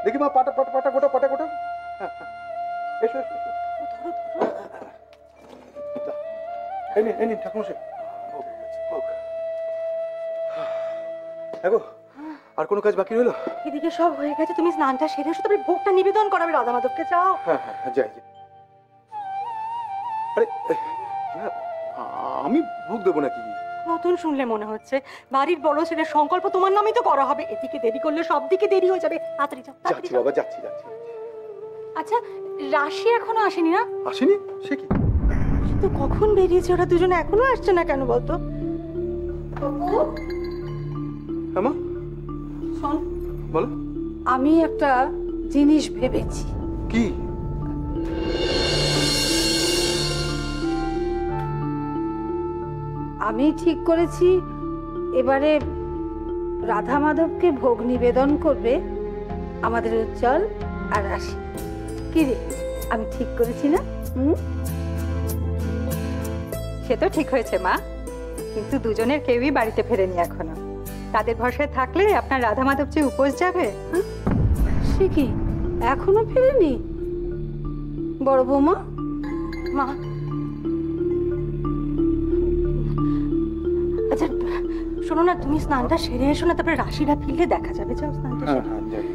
দেখি মা, পাটা পাটা পাটা গোটা, পাটা গোটা। এসো এসো এসো। এই নিন ঠাকুমশাই। গো, আর কোনো কাজ বাকি রইলো? এদিকে সব হয়ে গেছে, তুমি স্নানটা সেরে এসো, তবে ভোগটা নিবেদন করাবে রাধা মাধবকে। যাও। হ্যাঁ, যাই। আরে আমি ভোগ দেবো নাকি? নতুন শুনলে মনে হচ্ছে। বাড়ির বড় ছেলের সংকল্প তোমার নামেই তো করা হবে। এদিকে দেরি করলে সব দিকে দেরি হয়ে যাবে। তাড়াতাড়ি যাও। যাচ্ছি বাবা, যাচ্ছি। আচ্ছা, রাশি এখনো আসেনি না? আসেনি? সে কি? তো কখন বেরিয়েছে? ওরা দুজনে এখনো আসছে না কেন বলতো? হ্যাঁ মা, শোন, বলো। আমি একটা জিনিস ভেবেছি। কি? আমি ঠিক করেছি এবারে রাধা মাধবকে ভোগ নিবেদন করবে আমাদের উজ্জ্বল আর রাশি। কি রে, আমি ঠিক করেছি না? সে তো ঠিক হয়েছে মা, কিন্তু দুজনের কেউই বাড়িতে ফেরেনি এখনো। তাদের ভরসায় থাকলে আপনার রাধা মাধব যে উপোস যাবে। সে কি, এখনো ফেরেনি? বড় বৌমা, মা, আচ্ছা শোনো না, তুমি স্নানটা সেরে এসো না, তারপরে রাশিরা ফিরলে দেখা যাবে। যাও স্নানটা সেরে। হ্যাঁ, যাই।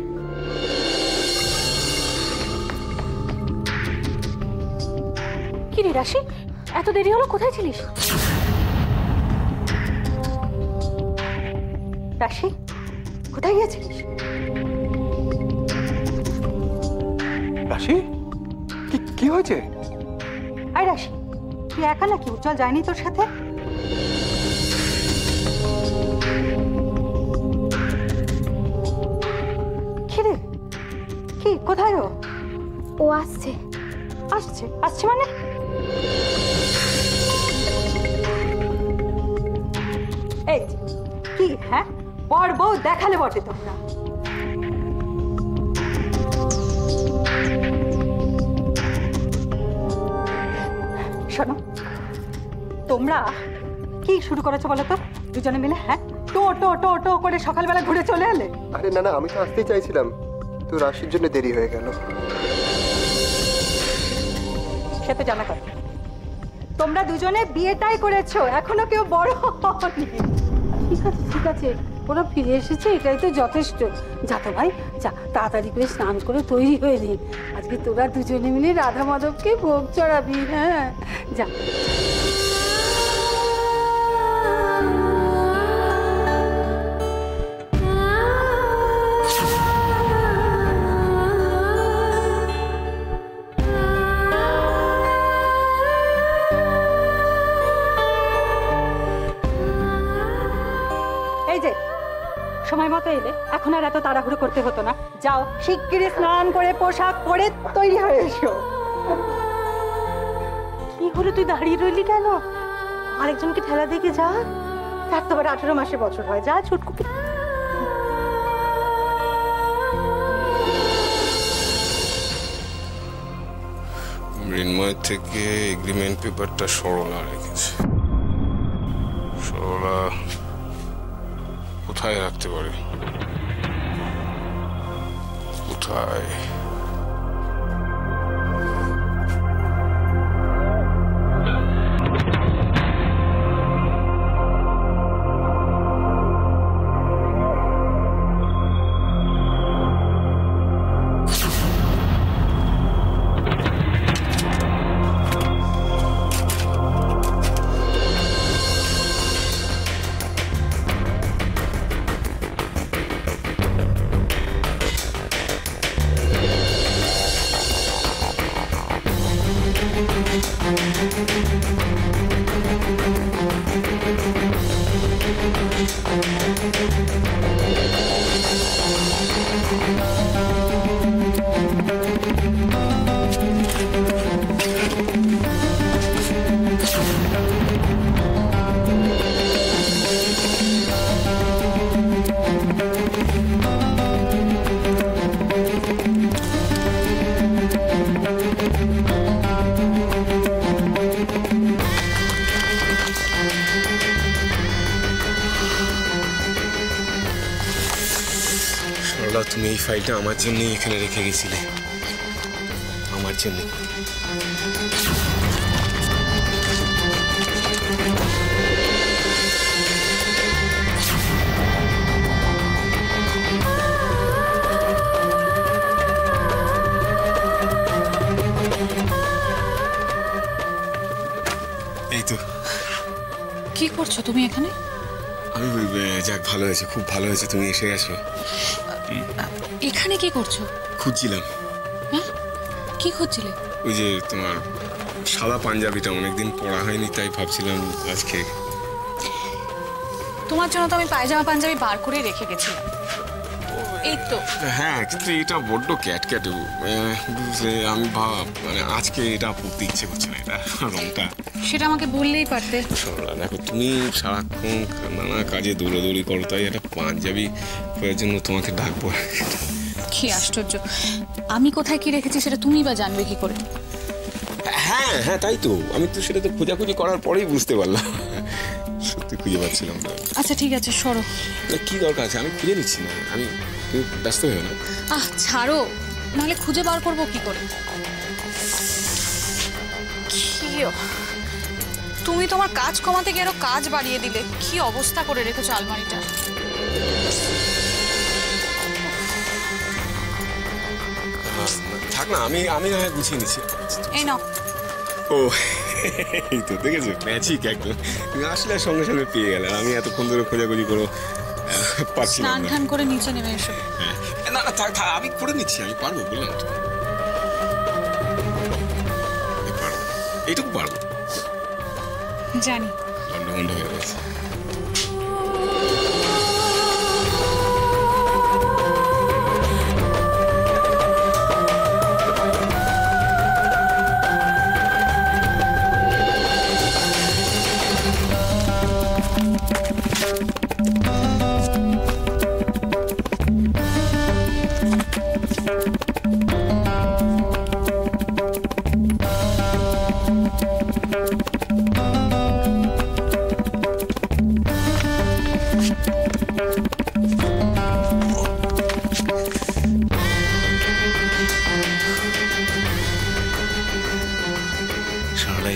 কি রে রাশি, এত দেরি হলো? কোথায় ছিলিস? রাশি, কোথায় গিয়েছিলিস? রাশি, কি হয়েছে? আর রাশি, তুই একা নাকি? উজ্জ্বল যায়নি তোর সাথে? কি রে, কি, কোথায় ও? ও আসছে। আসছে মানে? এই কি, হ্যাঁ, বর বউ দেখালে বটে তোমরা। শোনো, তোমরা কি শুরু করেছো বলো তো দুজনে মিলে? হ্যাঁ, টো টো টো টো করে সকালবেলা ঘুরে চলে এলে। আরে না, আমি তো আসতেই চাইছিলাম, তো রাশির জন্য দেরি হয়ে গেল। সে তো জানা কথা। তোমরা দুজনে বিয়েটাই করেছো, এখনো কেউ বড় হয়নি। ঠিক আছে, ওরা ফিরে এসেছে, এটাই তো যথেষ্ট। যা তো ভাই, যা তাড়াতাড়ি করে স্নান করে তৈরি হয়ে নে। আজকে তোরা দুজনে মিলে রাধা মাধবকে ভোগ চড়াবি। হ্যাঁ, যা। এই যে সময় মতো এলে, এখন আর এত তাড়াহুড়ো করতে হতো না। যাও শিগগিরই স্নান করে পোশাক পরে তৈরি হয়ে এসো। কি হলো, তুই দাঁড়িয়ে রইলি কেন? আরেকজনকে ঠেলা দেখে যা। তার তো আবার 18 মাসে বছর হয়। যা ছুটকুকে। মৃন্ময় থেকে এগ্রিমেন্ট পেপারটা সরলা রেখেছে। সরলা কোথায় রাখতে পারে? কোথায়? তুমি এই ফাইলটা আমার জন্যই এখানে রেখে গেছিলে, আমার জন্য। এই তো। কি করছো তুমি এখানে? আমি যাক, ভালো হয়েছে, খুব ভালো হয়েছে তুমি এসে গেছো। এখানে কি করছো? খুঁজছিলাম। হ্যাঁ, কি খুঁজছিলে? ওই যে তোমার সাদা পাঞ্জাবিটা অনেকদিন পরা হয়নি, তাই ভাবছিলাম আজকে। তোমার জন্য তো আমি পায়জামা পাঞ্জাবি বার করে রেখে গেছিলাম। এই তো। হ্যাঁ, কিন্তু এটা বড্ড ক্যাটক্যাটে, আমি মানে আজকে এটা পরতে ইচ্ছে করছে না, এটা রংটা। সেটা আমাকে বললেই পারতে। সরলা, দেখো তুমি সারাক্ষণ নানা কাজে দৌড়াদৌড়ি করো, তাই একটা পাঞ্জাবি পরার জন্য তোমাকে ডাকবো। কি আশ্চর্য, আমি কোথায় কি রেখেছি সেটা তুমি বা জানবে কি করে? হ্যাঁ হ্যাঁ, তাই তো, আমি তো সেটা তো খোঁজাখুঁজি করার পরেই বুঝতে পারলাম। সত্যি খুঁজে পাচ্ছিলাম না। আচ্ছা ঠিক আছে, সরো। কি দরকার আছে, আমি খুঁজে নিচ্ছি না, আমি ব্যস্ত হয়ে না। ছাড়ো, নাহলে খুঁজে বার করবো কি করে? তুমি তোমার কাজ কমাতে গিয়ে আরো কাজ বাড়িয়ে দিলে। কি অবস্থা করে রেখেছো আলমারিটা। থাক না, আমি না হয় গুছিয়ে নিচ্ছি। এই নাও। ও, এই তো দেখেছো, ম্যাজিক একদম। তুমি আসলে সঙ্গে সঙ্গে পেয়ে গেলে, আমি এতক্ষণ ধরে খোঁজাখুঁজি করো পাচ্ছি না। স্নান টান করে নিচে নেমে এসো। না না, থাক, আমি করে নিচ্ছি, আমি পারবো, বললাম তো পারবো, এইটুকু পারবো। জানি। লন্ডভন্ড হয়ে গেছে।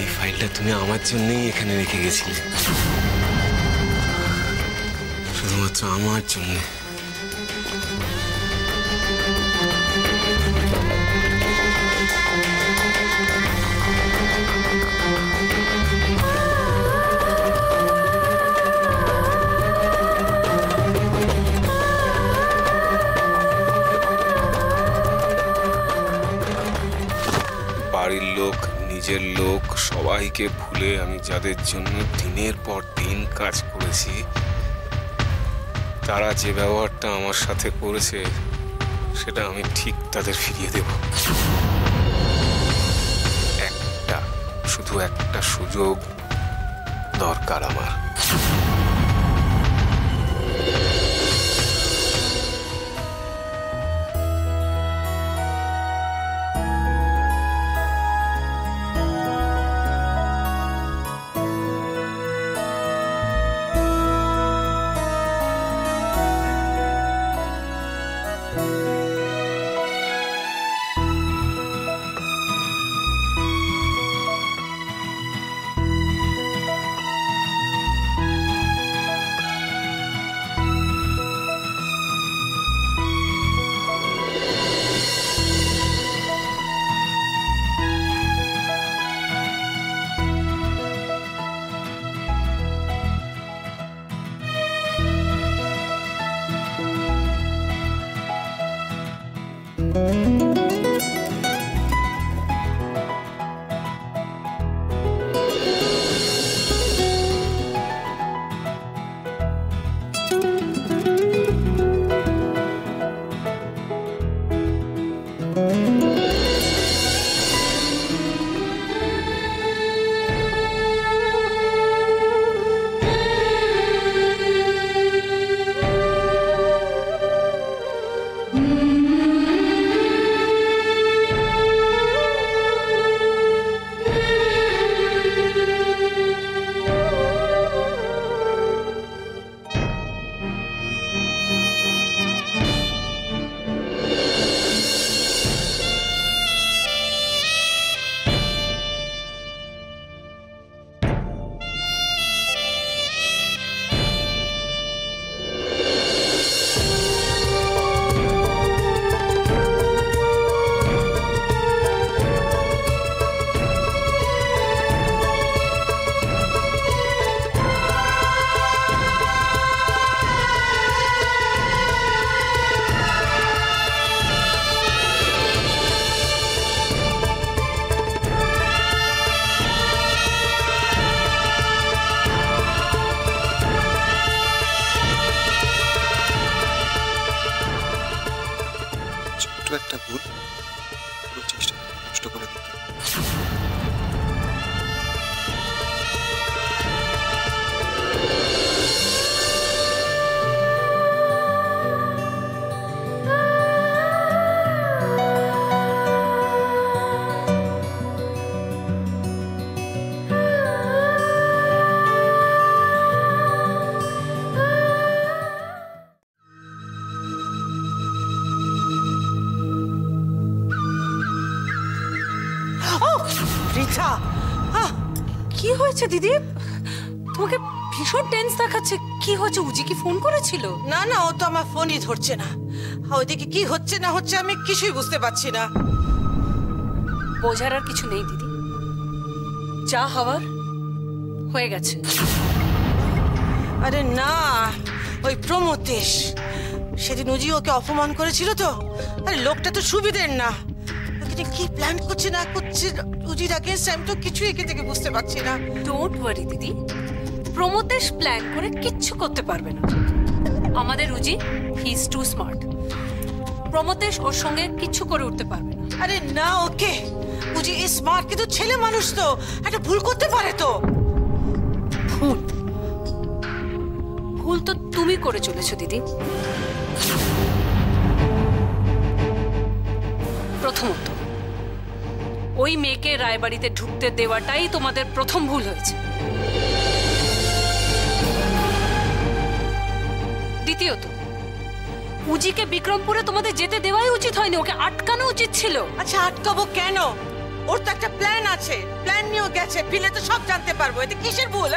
এই ফাইলটা তুমি আমার জন্যই এখানে রেখে গেছিলে, শুধুমাত্র আমার জন্য। বাড়ির লোক, নিজের লোক, সবাইকে ভুলে আমি যাদের জন্য দিনের পর দিন কাজ করেছি, তারা যে ব্যবহারটা আমার সাথে করেছে সেটা আমি ঠিক তাদের ফিরিয়ে দেব। শুধু একটা সুযোগ দরকার আমার। একটা ভুল পুরো চেষ্টা নষ্ট করে দিত। রিচা, কি হয়েছে দিদি? তোমাকে ভীষণ টেন্স দেখাচ্ছে। কি হয়েছে? উজি কি ফোন করেছিল? না না, ও তো আমার ফোনই ধরছে না। ওইদিকে কি হচ্ছে না হচ্ছে আমি কিছুই বুঝতে পারছি না। বোঝার আর কিছু নেই দিদি, যা হওয়ার হয়ে গেছে। আরে না, ওই প্রমোতেশ সেদিন উজি ওকে অপমান করেছিল তো। আরে লোকটা তো সুবিধের না। ওখানে কি প্ল্যান করছে না করছে উজির আগেন্স্ট আমি তো কিছুই একে থেকে বুঝতে পারছি না। ডোন্ট ওয়ারি দিদি, প্রমোতেশ প্ল্যান করে কিচ্ছু করতে পারবে না। আমাদের উজি he is two smart. Pramathesh ওর সঙ্গে কিচ্ছু করে উঠতে পারবে না। আরে না, ওকে উজি ইজ স্মার্ট, কিন্তু ছেলে মানুষ তো একটা ভুল করতে পারে তো। ভুল? ভুল তো তুমি করে চলেছো দিদি। প্রথমত, ওই মেয়েকে রায়বাড়িতে ঢুকতে দেওয়াটাই তোমাদের প্রথম ভুল হয়েছে। দ্বিতীয়ত, উজিকে বিক্রমপুরে তোমাদের যেতে দেওয়াই উচিত হয়নি, ওকে আটকানো উচিত ছিল। আচ্ছা আটকাবো কেন? ওর তো একটা প্ল্যান আছে, প্ল্যান নিয়েও গেছে, ফিলে তো সব জানতে পারবো। এতে কিসের ভুল?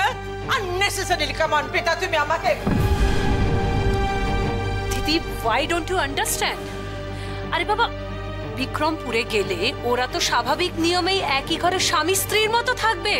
আননেসেসারিলি কামান পেটা তুমি আমাকে। দিদি, why don't you understand? আরে বাবা, বিক্রমপুরে গেলে ওরা তো স্বাভাবিক নিয়মেই একই ঘরে স্বামী স্ত্রীর মতো থাকবে।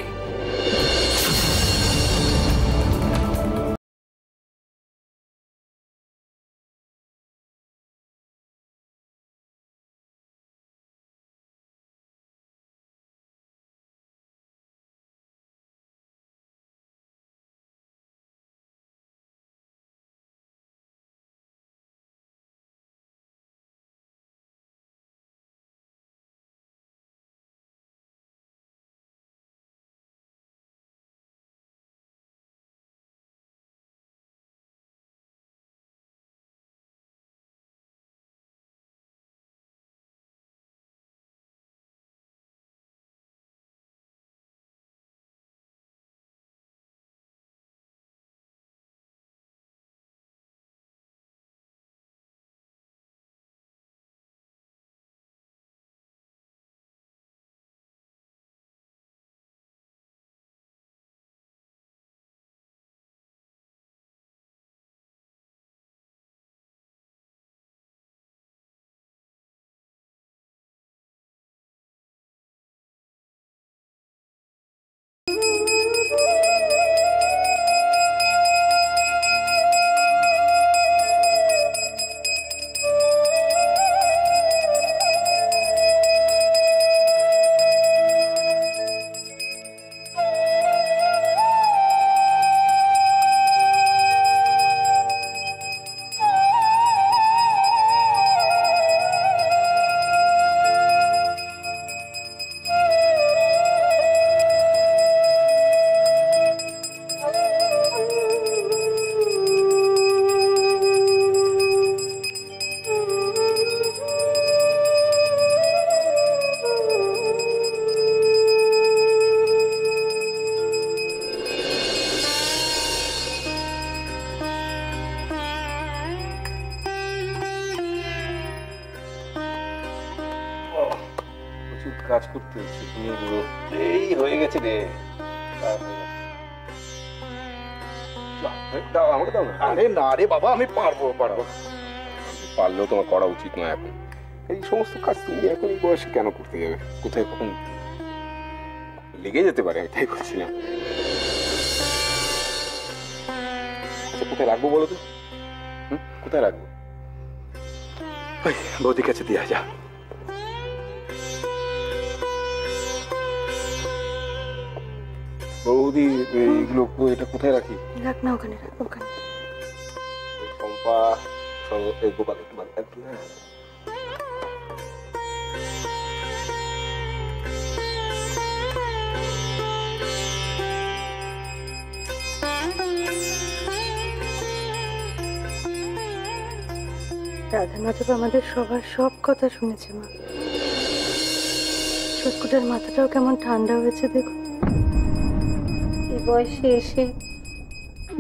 কাজ করতে হচ্ছে, এই হয়ে গেছে রে। দাও, আমাকে দাও না। আরে না রে বাবা, আমি পারবো। পারলেও তোমার করা উচিত নয় এখন। এই সমস্ত কাজ তুমি এখন এই বয়সে কেন করতে যাবে? কোথায় কখন লেগে যেতে পারে, আমি তাই করছিলাম। আচ্ছা, কোথায় রাখবো বলো তো? কোথায় রাখবো? ওই বৌদির কাছে দিয়ে যা। বৌদি, এইগুলো এটা কোথায় রাখি? রাখ না, ওখানে রাখ, ওখানে। শম্পা, গোপাল একটু বাদ। রাধা মাধব আমাদের সবার সব কথা শুনেছে মা। ছটকুটার মাথাটাও কেমন ঠান্ডা হয়েছে দেখো। এই বয়সে এসে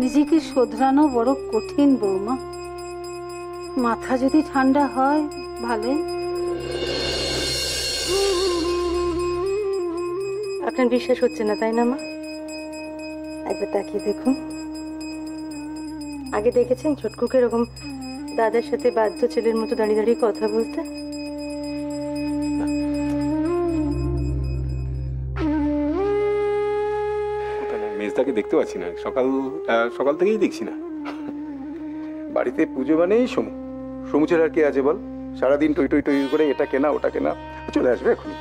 নিজেকে শোধরানো বড় কঠিন বৌমা। মাথা যদি ঠান্ডা হয় ভালোই। আপনার বিশ্বাস হচ্ছে না তাই না মা? একবার তাকিয়ে দেখুন। আগে দেখেছেন ছটকুকে এরকম দাদার সাথে বাধ্য ছেলের মতো দাঁড়িয়ে দাঁড়িয়ে কথা বলতে? মেজদাকে দেখতে পাচ্ছি না, সকাল থেকেই দেখছি না। বাড়িতে পুজো মানেই সমু। সমু ছাড়া আর কে আছে বল? সারাদিন টই টই টই করে এটা কেনা ওটা কেনা, চলে আসবে এখনই।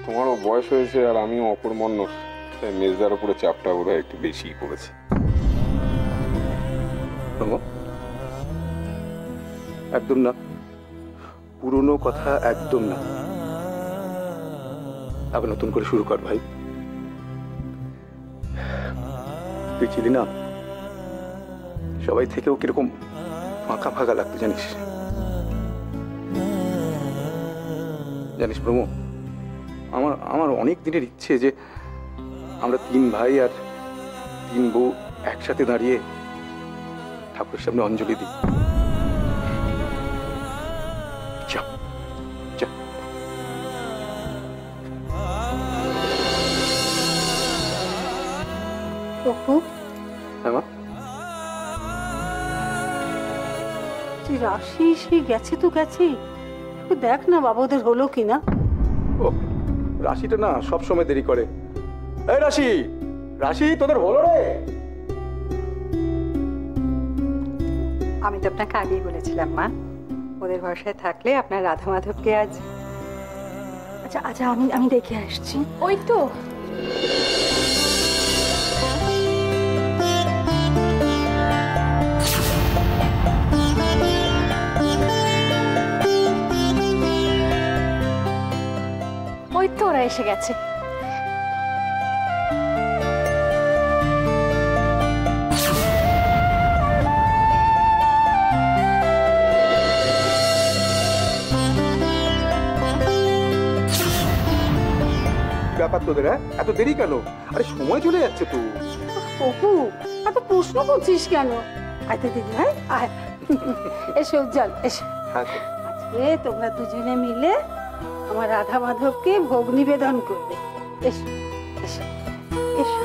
তোমারও বয়স হয়েছে আর আমিও অপরমন্য, তাই মেজদার উপরে চাপটা বোধহয় একটু বেশি পড়েছে। একদম না, পুরনো কথা একদম না। আবার নতুন করে শুরু কর ভাই। তুই ছিলি না, সবাই থেকেও কিরকম ফাঁকা ফাঁকা লাগতো জানিস? জানিস প্রমো, আমার অনেক দিনের ইচ্ছে যে আমরা 3 ভাই আর 3 বউ একসাথে দাঁড়িয়ে ঠাকুরের সামনে অঞ্জলি দিই। চা চা। অপু, হ্যাঁ মা? তুই রাশি সে গেছে তো গেছে, একটু দেখ না বাবাদের হলো কিনা। ও রাশিটা না সব সময় দেরি করে। এই রাশি, রাশি তোদের হলো রে? আমি তো আপনাকে আগেই বলেছিলাম মা, ওদের ভরসায় থাকলে আপনার রাধা মাধবকে আজ। আচ্ছা আচ্ছা, আমি দেখে আসছি। ওই তো ওরা এসে গেছে। ব্যাপার তোদের, হ্যাঁ এত দেরি কেন? আরে সময় চলে যাচ্ছে তো। অপু, এত প্রশ্ন করছিস কেন? আয় তো দিদি ভাই, আয়। এসো উজ্জ্বল, এসো। আজকে তোমরা দুজনে মিলে আমার রাধা মাধবকে ভোগ নিবেদন করবে। এসো এসো এসো।